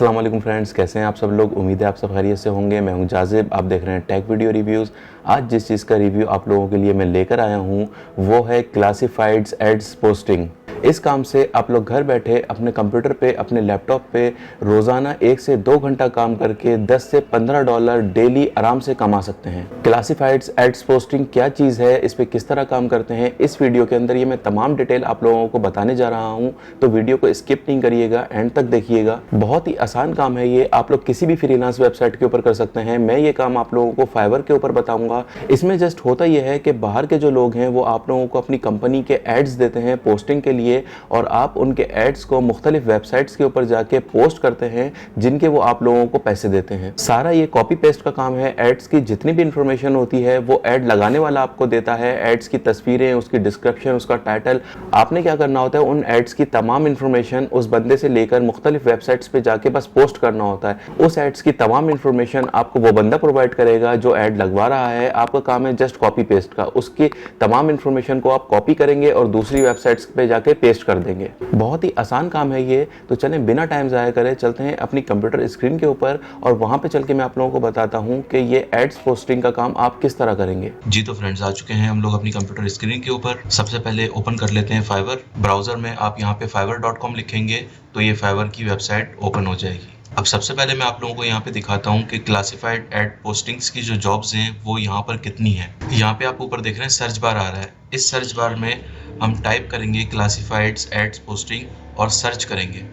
अस्सलाम वालेकुम फ्रेंड्स, कैसे हैं आप सब लोग। उम्मीद है आप सब खैरियत से होंगे। मैं हूं जाजिब, आप देख रहे हैं टेक वीडियो रिव्यूज़। आज जिस चीज़ का रिव्यू आप लोगों के लिए मैं लेकर आया हूं वो है क्लासिफाइड्स एड्स पोस्टिंग। इस काम से आप लोग घर बैठे अपने कंप्यूटर पे, अपने लैपटॉप पे रोज़ाना 1 से 2 घंटा काम करके 10 से $15 डेली आराम से कमा सकते हैं। क्लासिफाइड्स एड्स पोस्टिंग क्या चीज़ है, इस पे किस तरह काम करते हैं, इस वीडियो के अंदर ये मैं तमाम डिटेल आप लोगों को बताने जा रहा हूँ। तो वीडियो को स्किप नहीं करिएगा, एंड तक देखिएगा। बहुत ही आसान काम है ये, आप लोग किसी भी फ्रीलांस वेबसाइट के ऊपर कर सकते हैं। मैं ये काम आप लोगों को फाइवर के ऊपर बताऊंगा। इसमें जस्ट होता यह है कि बाहर के जो लोग हैं वो आप लोगों को अपनी कंपनी के एड्स देते हैं पोस्टिंग के लिए, और आप उनके एड्स को मुख्तलिफ वेबसाइट्स के ऊपर जाके पोस्ट करते हैं जिनके वो आप लोगों को पैसे देते हैं। सारा ये कॉपी पेस्ट का काम है। एड्स की जितनी भी इंफॉर्मेशन होती है वो एड लगाने वाला आपको देता है। एड्स की तस्वीरें, उसकी डिस्क्रिप्शन, उसका टाइटल, आपने क्या करना होता है, उन एड्स की तमाम इंफॉर्मेशन उस बंदे से लेकर मुख्तलिफ वेबसाइट्स पे जाके बस पोस्ट करना होता है। उस एड्स की तमाम इंफॉर्मेशन आपको वो बंदा प्रोवाइड करेगा जो एड लगवा रहा है। आपका काम है जस्ट कॉपी पेस्ट का। उसकी तमाम इंफॉर्मेशन को आप कॉपी करेंगे और दूसरी वेबसाइट्स पे जाके पेस्ट कर देंगे। बहुत ही आसान काम है ये। तो चलें बिना टाइम ज़ाया करे चलते हैं अपनी कंप्यूटर स्क्रीन के ऊपर, और वहां पे चल के मैं आप लोगों को बताता हूं कि ये एड्स पोस्टिंग का काम आप किस तरह करेंगे। जी तो फ्रेंड्स, आ चुके हैं हम लोग अपनी कंप्यूटर स्क्रीन के ऊपर। सबसे पहले ओपन कर लेते हैं फाइवर। ब्राउजर में आप यहाँ पे fiverr.com लिखेंगे तो ये फाइवर की वेबसाइट ओपन हो जाएगी। अब सबसे पहले मैं आप लोगों को यहाँ पे दिखाता हूँ कि क्लासिफाइड एड पोस्टिंग्स की जो जॉब्स हैं वो यहाँ पर कितनी है। यहाँ पे आप ऊपर देख रहे हैं सर्च बार आ रहा है। इस सर्च बार में हम टाइप करेंगे क्लासिफाइड्स एड्स पोस्टिंग और सर्च करेंगे।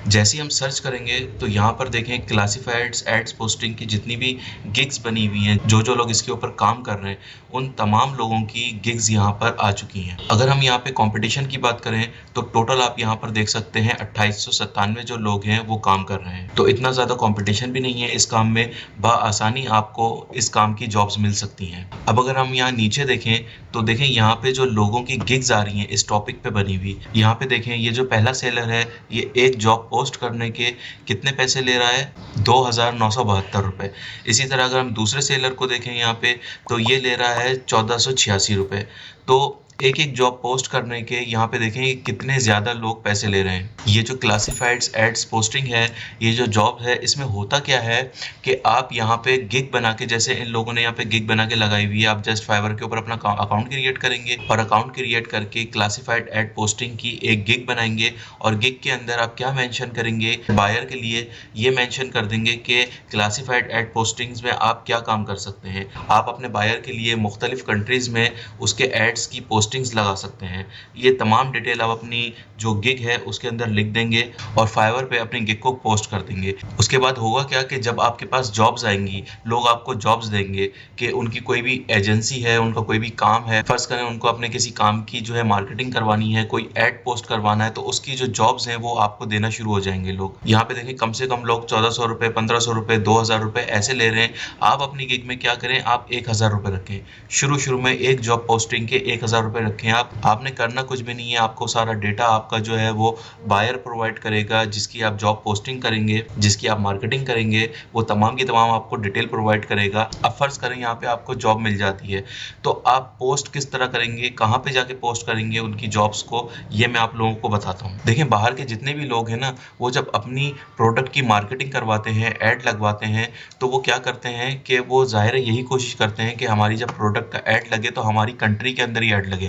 जैसे ही हम सर्च करेंगे तो यहाँ पर देखें क्लासिफाइड्स एड्स पोस्टिंग की जितनी भी गिग्स बनी हुई हैं, जो लोग इसके ऊपर काम कर रहे हैं, उन तमाम लोगों की गिग्स यहाँ पर आ चुकी हैं। अगर हम यहाँ पे कंपटीशन की बात करें तो टोटल आप यहाँ पर देख सकते हैं 2897 जो लोग हैं वो काम कर रहे हैं। तो इतना ज़्यादा कंपटीशन भी नहीं है इस काम में, बआसानी आपको इस काम की जॉब्स मिल सकती हैं। अब अगर हम यहाँ नीचे देखें तो देखें यहाँ पे जो लोगों की गिग्स आ रही हैं इस टॉपिक पे बनी हुई, यहाँ पे देखें ये जो पहला सेलर है ये एक जॉब पोस्ट करने के कितने पैसे ले रहा है, 2972 रुपए। इसी तरह अगर हम दूसरे सेलर को देखें यहाँ पे तो ये ले रहा है 1486 रुपए। तो एक एक जॉब पोस्ट करने के यहाँ पे देखें कितने ज़्यादा लोग पैसे ले रहे हैं। ये जो क्लासिफाइड्स एड्स पोस्टिंग है, ये जो जॉब है, इसमें होता क्या है कि आप यहाँ पे गिग बना के, जैसे इन लोगों ने यहाँ पे गिग बना के लगाई हुई है, आप जस्ट फाइवर के ऊपर अपना अकाउंट क्रिएट करेंगे और अकाउंट क्रिएट करके क्लासिफाइड एड पोस्टिंग की एक गिग बनाएंगे। और गिग के अंदर आप क्या मेंशन करेंगे, बायर के लिए ये मेंशन कर देंगे कि क्लासिफाइड एड पोस्टिंग्स में आप क्या काम कर सकते हैं। आप अपने बायर के लिए मुख्तलिफ कंट्रीज़ में उसके एड्स की पोस्टिंग्स लगा सकते हैं। ये तमाम डिटेल आप अपनी जो गिग है उसके अंदर लिख देंगे और फाइवर पे अपनी गिग को पोस्ट कर देंगे। उसके बाद होगा क्या कि जब आपके पास जॉब्स आएंगी, लोग आपको जॉब्स देंगे कि उनकी कोई भी एजेंसी है, उनका कोई भी काम है, फर्ज करें उनको अपने किसी काम की जो है मार्केटिंग करवानी है, कोई एड पोस्ट करवाना है, तो उसकी जो जॉब्स हैं वो आपको देना शुरू हो जाएंगे लोग। यहाँ पे देखें कम से कम लोग 1400 रुपए, 1500 रुपए, 2000 रुपए ऐसे ले रहे हैं। आप अपनी गिग में क्या करें, आप 1000 रुपए रखें। शुरू में एक जॉब पोस्टिंग के 1000 रुपए रखें। आपने करना कुछ भी नहीं है। आपको सारा डेटा आपका जो है वो बायर प्रोवाइड करेगा, जिसकी आप जॉब पोस्टिंग करेंगे, जिसकी आप मार्केटिंग करेंगे, वो तमाम की तमाम आपको डिटेल प्रोवाइड करेगा। अब फर्ज करें यहाँ पे आपको जॉब मिल जाती है, तो आप पोस्ट किस तरह करेंगे, कहाँ पे जाके पोस्ट करेंगे उनकी जॉब्स को, ये मैं आप लोगों को बताता हूँ। देखें बाहर के जितने भी लोग हैं ना, वो जब अपनी प्रोडक्ट की मार्केटिंग करवाते हैं, ऐड लगवाते हैं, तो वो क्या करते हैं कि वो ज़ाहिर है यही कोशिश करते हैं कि हमारी जब प्रोडक्ट का ऐड लगे तो हमारी कंट्री के अंदर ही ऐड लगे,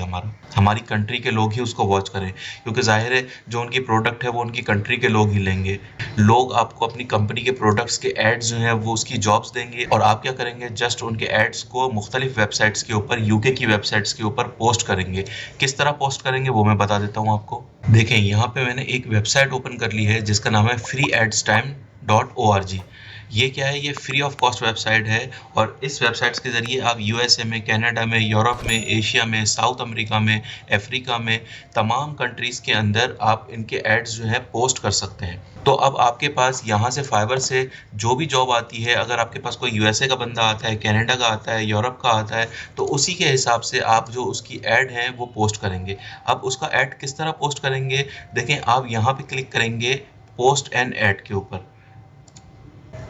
हमारी कंट्री के लोग ही उसको वॉच करें, क्योंकि ज़ाहिर है जो उनकी प्रोडक्ट है वो उनकी कंट्री के लोग ही लेंगे। लोग आपको अपनी कंपनी के प्रोडक्ट्स के एड्स जो हैं वो उसकी जॉब्स देंगे, और आप क्या करेंगे, जस्ट उनके एड्स को मुख्तलिफ वेबसाइट्स के ऊपर, यूके की वेबसाइट्स के ऊपर पोस्ट करेंगे। किस तरह पोस्ट करेंगे वो मैं बता देता हूँ आपको। देखें यहाँ पे मैंने एक वेबसाइट ओपन कर ली है जिसका नाम है freeadstime.org। ये क्या है, ये फ्री ऑफ कॉस्ट वेबसाइट है, और इस वेबसाइट्स के ज़रिए आप यूएसए में, कनाडा में, यूरोप में, एशिया में, साउथ अमेरिका में, अफ्रीका में, तमाम कंट्रीज़ के अंदर आप इनके एड्स जो है पोस्ट कर सकते हैं। तो अब आपके पास यहाँ से फाइवर से जो भी जॉब आती है, अगर आपके पास कोई यूएसए का बंदा आता है, कनाडा का आता है, यूरोप का आता है, तो उसी के हिसाब से आप जो उसकी ऐड है वो पोस्ट करेंगे। अब उसका ऐड किस तरह पोस्ट करेंगे, देखें आप यहाँ पे क्लिक करेंगे पोस्ट एंड ऐड के ऊपर।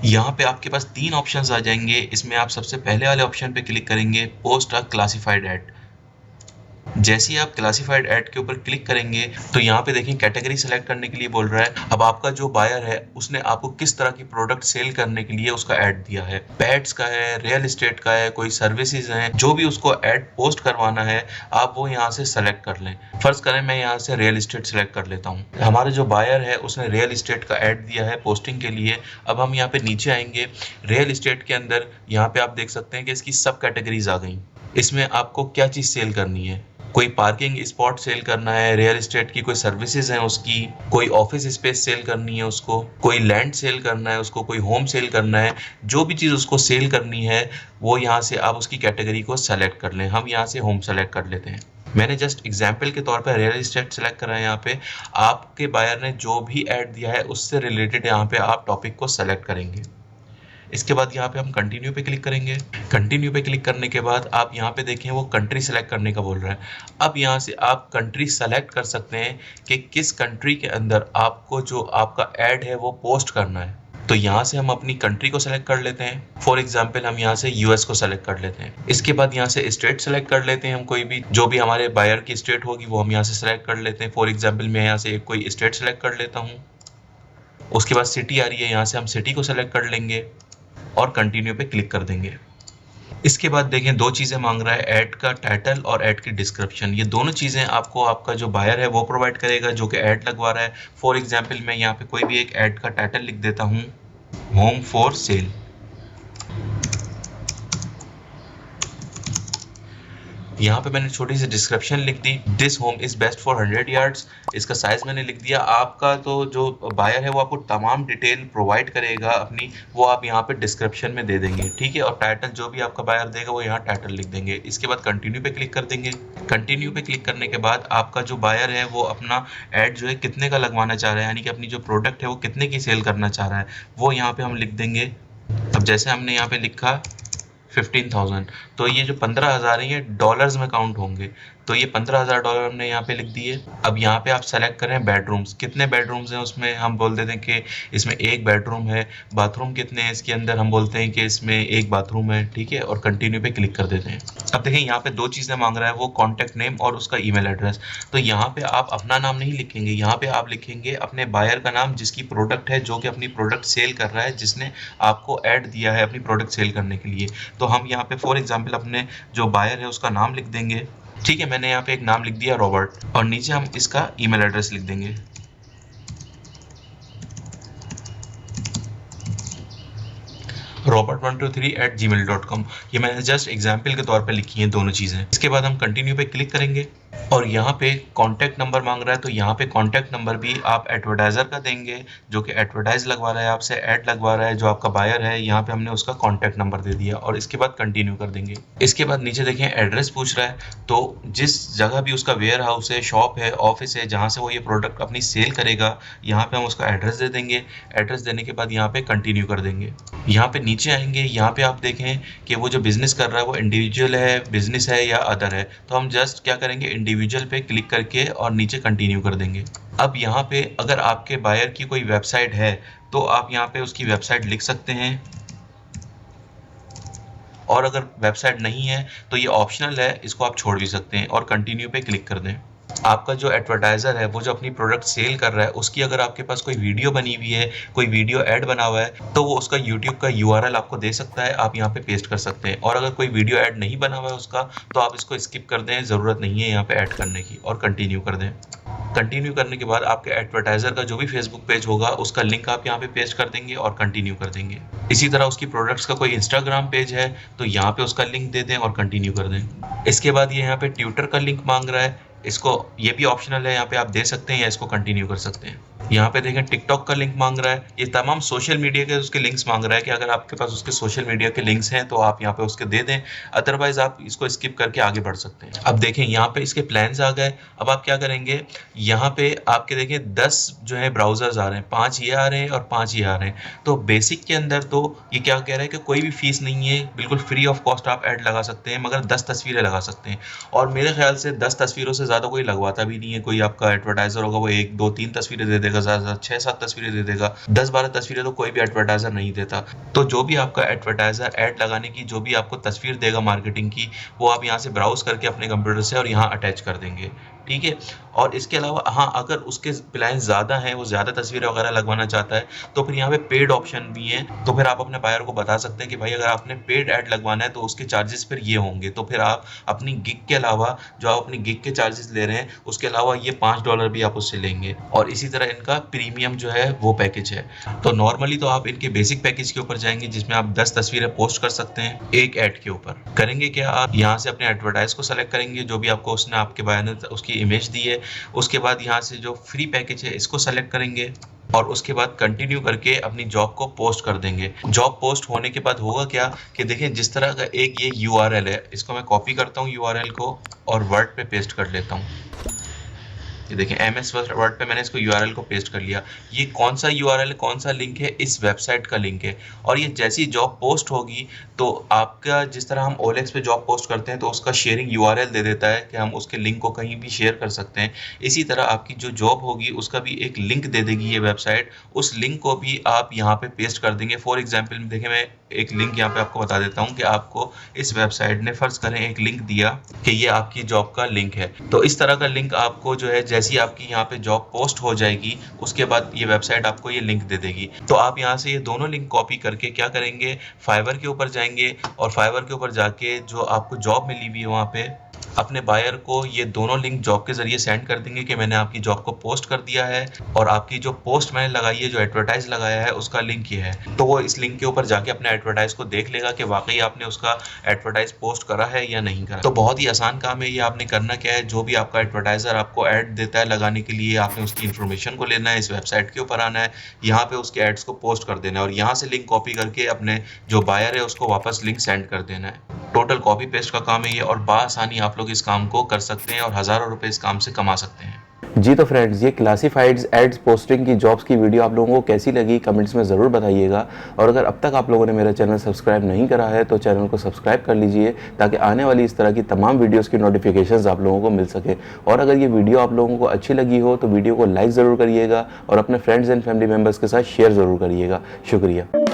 यहाँ पे आपके पास 3 ऑप्शंस आ जाएंगे। इसमें आप सबसे पहले वाले ऑप्शन पे क्लिक करेंगे, पोस्ट अ क्लासिफाइड ऐड। जैसे ही आप क्लासिफाइड ऐड के ऊपर क्लिक करेंगे तो यहाँ पे देखिए कैटेगरी सेलेक्ट करने के लिए बोल रहा है। अब आपका जो बायर है उसने आपको किस तरह की प्रोडक्ट सेल करने के लिए उसका ऐड दिया है, पेट्स का है, रियल एस्टेट का है, कोई सर्विसेज हैं, जो भी उसको ऐड पोस्ट करवाना है आप वो यहाँ से सेलेक्ट कर लें। फर्ज करें मैं यहाँ से रियल एस्टेट सेलेक्ट कर लेता हूँ। हमारा जो बायर है उसने रियल एस्टेट का ऐड दिया है पोस्टिंग के लिए। अब हम यहाँ पे नीचे आएंगे, रियल एस्टेट के अंदर यहाँ पे आप देख सकते हैं कि इसकी सब कैटेगरीज आ गई। इसमें आपको क्या चीज सेल करनी है, कोई पार्किंग स्पॉट सेल करना है, रियल एस्टेट की कोई सर्विसेज हैं उसकी, कोई ऑफिस स्पेस सेल करनी है उसको, कोई लैंड सेल करना है उसको, कोई होम सेल करना है, जो भी चीज़ उसको सेल करनी है वो यहाँ से आप उसकी कैटेगरी को सेलेक्ट कर लें। हम यहाँ से होम सेलेक्ट कर लेते हैं। मैंने जस्ट एग्जाम्पल के तौर पर रियल एस्टेट सेलेक्ट करा है। यहाँ पे आपके बायर ने जो भी ऐड दिया है उससे रिलेटेड यहाँ पे आप टॉपिक को सेलेक्ट करेंगे। इसके बाद यहाँ पे हम कंटिन्यू पे क्लिक करेंगे। कंटिन्यू पे क्लिक करने के बाद आप यहाँ पे देखें वो कंट्री सेलेक्ट करने का बोल रहा है। अब यहाँ से आप कंट्री सेलेक्ट कर सकते हैं कि किस कंट्री के अंदर आपको जो आपका ऐड है वो पोस्ट करना है। तो यहाँ से हम अपनी कंट्री को सेलेक्ट कर लेते हैं। फॉर एग्जांपल हम यहाँ से यूएस को सेलेक्ट कर लेते हैं। इसके बाद यहाँ से स्टेट सेलेक्ट कर लेते हैं। हम कोई भी जो भी हमारे बायर की स्टेट होगी वो हम यहाँ से सेलेक्ट कर लेते हैं। फॉर एग्जाम्पल मैं यहाँ से कोई स्टेट सेलेक्ट कर लेता हूँ। उसके बाद सिटी आ रही है, यहाँ से हम सिटी को सेलेक्ट कर लेंगे और कंटिन्यू पे क्लिक कर देंगे। इसके बाद देखें दो चीज़ें मांग रहा है, ऐड का टाइटल और ऐड की डिस्क्रिप्शन। ये दोनों चीज़ें आपको आपका जो बायर है वो प्रोवाइड करेगा जो कि ऐड लगवा रहा है। फॉर एग्जांपल मैं यहाँ पे कोई भी एक ऐड का टाइटल लिख देता हूँ, होम फॉर सेल। यहाँ पे मैंने छोटी सी डिस्क्रिप्शन लिख दी, this home is best for 100 yards. इसका साइज मैंने लिख दिया। आपका तो जो बायर है वो आपको तमाम डिटेल प्रोवाइड करेगा अपनी, वो आप यहाँ पे डिस्क्रिप्शन में दे देंगे, ठीक है। और टाइटल जो भी आपका बायर देगा वो यहाँ टाइटल लिख देंगे। इसके बाद कंटिन्यू पे क्लिक कर देंगे। कंटिन्यू पे क्लिक करने के बाद आपका जो बायर है वो अपना ऐड जो है कितने का लगवाना चाह रहा है, यानी कि अपनी जो प्रोडक्ट है वो कितने की सेल करना चाह रहा है, वो यहाँ पे हम लिख देंगे। अब जैसे हमने यहाँ पे लिखा 15,000, तो ये जो 15,000 है ये डॉलर्स में काउंट होंगे। तो ये $15,000 हमने यहाँ पे लिख दिए। अब यहाँ पे आप सेलेक्ट करें बेडरूम्स, कितने बेडरूम्स हैं उसमें हम बोल देते हैं कि इसमें एक बेडरूम है। बाथरूम कितने हैं इसके अंदर, हम बोलते हैं कि इसमें एक बाथरूम है, ठीक है। और कंटिन्यू पे क्लिक कर देते हैं। अब देखें यहाँ पे दो चीज़ें मांग रहा है, वो कॉन्टैक्ट नेम और उसका ईमेल एड्रेस। तो यहाँ पे आप अपना नाम नहीं लिखेंगे, यहाँ पे आप लिखेंगे अपने बायर का नाम जिसकी प्रोडक्ट है, जो कि अपनी प्रोडक्ट सेल कर रहा है, जिसने आपको ऐड दिया है अपनी प्रोडक्ट सेल करने के लिए। तो हम यहाँ पे फॉर एग्जाम्पल अपने जो बायर है उसका नाम लिख देंगे, ठीक है। मैंने यहाँ पे एक नाम लिख दिया रॉबर्ट, और नीचे हम इसका ईमेल एड्रेस लिख देंगे। robert123@gmail.com। ये मैंने जस्ट एग्जाम्पल के तौर पे लिखी हैं दोनों चीज़ें। इसके बाद हम कंटिन्यू पे क्लिक करेंगे और यहाँ पे कॉन्टैक्ट नंबर मांग रहा है, तो यहाँ पे कॉन्टैक्ट नंबर भी आप एडवर्टाइज़र का देंगे जो कि एडवर्टाइज लगवा रहा है, आपसे ऐड लगवा रहा है। जो आपका बायर है यहाँ पे हमने उसका कॉन्टैक्ट नंबर दे दिया और इसके बाद कंटिन्यू कर देंगे। इसके बाद नीचे देखें एड्रेस पूछ रहा है, तो जिस जगह भी उसका वेयर हाउस है, शॉप है, ऑफिस है, जहाँ से वो ये प्रोडक्ट अपनी सेल करेगा, यहाँ पे हम उसका एड्रेस दे देंगे। एड्रेस देने के बाद यहाँ पे कंटिन्यू कर देंगे। यहाँ पे नीचे आएंगे, यहाँ पे आप देखें कि वो जो बिज़नेस कर रहा है वो इंडिविजुअल है, बिज़नेस है या अदर है। तो हम जस्ट क्या करेंगे, इंडिविजुअल पे क्लिक करके और नीचे कंटिन्यू कर देंगे। अब यहाँ पे अगर आपके बायर की कोई वेबसाइट है तो आप यहाँ पे उसकी वेबसाइट लिख सकते हैं, और अगर वेबसाइट नहीं है तो ये ऑप्शनल है, इसको आप छोड़ भी सकते हैं और कंटिन्यू पे क्लिक कर दें। आपका जो एडवर्टाइज़र है वो जो अपनी प्रोडक्ट सेल कर रहा है उसकी अगर आपके पास कोई वीडियो बनी हुई है, कोई वीडियो ऐड बना हुआ है, तो वो उसका यूट्यूब का यूआरएल आपको दे सकता है, आप यहाँ पे पेस्ट कर सकते हैं। और अगर कोई वीडियो ऐड नहीं बना हुआ है उसका, तो आप इसको स्किप कर दें, ज़रूरत नहीं है यहाँ पे ऐड करने की, और कंटिन्यू कर दें। कंटिन्यू करने के बाद आपके एडवर्टाइज़र का जो भी फेसबुक पेज होगा उसका लिंक आप यहाँ पे पेस्ट कर देंगे और कंटिन्यू कर देंगे। इसी तरह उसकी प्रोडक्ट्स का कोई इंस्टाग्राम पेज है तो यहाँ पे उसका लिंक दे दें और कंटिन्यू कर दें। इसके बाद ये यहाँ पे ट्विटर का लिंक मांग रहा है, इसको ये भी ऑप्शनल है, यहाँ पे आप दे सकते हैं या इसको कंटिन्यू कर सकते हैं। यहाँ पे देखें टिकटॉक का लिंक मांग रहा है, ये तमाम सोशल मीडिया के उसके लिंक्स मांग रहा है कि अगर आपके पास उसके सोशल मीडिया के लिंक्स हैं तो आप यहाँ पे उसके दे दें, अदरवाइज आप इसको स्किप करके आगे बढ़ सकते हैं। अब देखें यहाँ पे इसके प्लान्स आ गए। अब आप क्या करेंगे, यहाँ पे आपके देखें 10 जो है ब्राउजर्स आ रहे हैं, 5 ये आ रहे हैं और 5 ये आ रहे हैं। तो बेसिक के अंदर तो ये क्या कह रहा है कि कोई भी फीस नहीं है, बिल्कुल फ्री ऑफ कॉस्ट आप ऐड लगा सकते हैं, मगर 10 तस्वीरें लगा सकते हैं। और मेरे ख्याल से 10 तस्वीरों से ज़्यादा कोई लगवाता भी नहीं है। कोई आपका एडवर्टाइज़र होगा वो 1, 2, 3 तस्वीरें दे देगा, देगा, ज़्यादा 6-7 तस्वीरें दे देगा, 10-12 तस्वीरें तो कोई भी एडवर्टाइज़र नहीं देता। तो जो भी आपका एडवर्टाइज़र ऐड लगाने की जो भी आपको तस्वीर देगा मार्केटिंग की, वो आप यहाँ से ब्राउज़ करके अपने कंप्यूटर से और यहाँ अटैच कर देंगे, ठीक है? और इसके अलावा हाँ, अगर उसके प्लान ज़्यादा हैं, वो ज़्यादा तस्वीरें वगैरह लगवाना चाहता है, तो फिर यहाँ पे पेड ऑप्शन भी है। तो फिर आप अपने बायर को बता सकते हैं कि भाई अगर आपने पेड ऐड लगवाना है तो उसके चार्जेस फिर ये होंगे। तो फिर आप अपनी गिग के अलावा जो आप अपनी गिग के चार्जेस ले रहे हैं, उसके अलावा ये $5 भी आप उससे लेंगे। और इसी तरह इनका प्रीमियम जो है वो पैकेज है। तो नॉर्मली तो आप इनके बेसिक पैकेज के ऊपर जाएँगे जिसमें आप 10 तस्वीरें पोस्ट कर सकते हैं, एक ऐड के ऊपर। करेंगे क्या, आप यहाँ से अपने एडवर्टाइज़ को सेलेक्ट करेंगे, जो भी आपको उसने आपके बायर ने उसकी इमेज दी है। उसके बाद यहाँ से जो फ्री पैकेज है इसको सेलेक्ट करेंगे और उसके बाद कंटिन्यू करके अपनी जॉब को पोस्ट कर देंगे। जॉब पोस्ट होने के बाद होगा क्या कि देखिए जिस तरह का एक ये यूआरएल है, इसको मैं कॉपी करता हूँ यूआरएल को और वर्ड पे पेस्ट कर लेता हूँ। ये देखिए एमएस वर्ड पे मैंने इसको यूआरएल को पेस्ट कर लिया। ये कौन सा यूआरएल है, कौन सा लिंक है, इस वेबसाइट का लिंक है। और ये जैसी जॉब पोस्ट होगी तो आपका जिस तरह हम ओएलएक्स पे जॉब पोस्ट करते हैं तो उसका शेयरिंग यूआरएल दे देता है कि हम उसके लिंक को कहीं भी शेयर कर सकते हैं। इसी तरह आपकी जो जॉब होगी उसका भी एक लिंक दे देगी ये वेबसाइट, उस लिंक को भी आप यहाँ पे पेस्ट कर देंगे। फॉर एग्जाम्पल देखिए मैं एक लिंक यहाँ पे आपको बता देता हूँ कि आपको इस वेबसाइट ने फर्ज करें एक लिंक दिया कि ये आपकी जॉब का लिंक है। तो इस तरह का लिंक आपको जो है जैसी आपकी यहाँ पे जॉब पोस्ट हो जाएगी उसके बाद ये वेबसाइट आपको ये लिंक दे देगी। तो आप यहाँ से ये दोनों लिंक कॉपी करके क्या करेंगे, फाइवर के ऊपर जाएंगे और फाइवर के ऊपर जाके जो आपको जॉब मिली हुई है वहाँ पे अपने बायर को ये दोनों लिंक जॉब के जरिए सेंड कर देंगे कि मैंने आपकी जॉब को पोस्ट कर दिया है और आपकी जो पोस्ट मैंने लगाई है, जो एडवर्टाइज लगाया है उसका लिंक ये है। तो वो इस लिंक के ऊपर जाके अपने एडवर्टाइज को देख लेगा कि वाकई आपने उसका एडवर्टाइज पोस्ट करा है या नहीं करा। तो बहुत ही आसान काम है ये। आपने करना क्या है, जो भी आपका एडवर्टाइजर आपको ऐड देता है लगाने के लिए, आपने उसकी इन्फॉर्मेशन को लेना है, इस वेबसाइट के ऊपर आना है, यहाँ पे उसके एड्स को पोस्ट कर देना है और यहाँ से लिंक कॉपी करके अपने जो बायर है उसको वापस लिंक सेंड कर देना है। टोटल कॉपी पेस्ट का काम है ये और बआसानी आप लोग इस काम को कर सकते हैं और हज़ारों रुपए इस काम से कमा सकते हैं। जी तो फ्रेंड्स, ये क्लासिफाइड्स एड्स पोस्टिंग की जॉब्स की वीडियो आप लोगों को कैसी लगी कमेंट्स में ज़रूर बताइएगा। और अगर अब तक आप लोगों ने मेरा चैनल सब्सक्राइब नहीं करा है तो चैनल को सब्सक्राइब कर लीजिए ताकि आने वाली इस तरह की तमाम वीडियोस की नोटिफिकेशंस आप लोगों को मिल सके। और अगर ये वीडियो आप लोगों को अच्छी लगी हो तो वीडियो को लाइक ज़रूर करिएगा और अपने फ्रेंड्स एंड फैमिली मेम्बर्स के साथ शेयर ज़रूर करिएगा। शुक्रिया।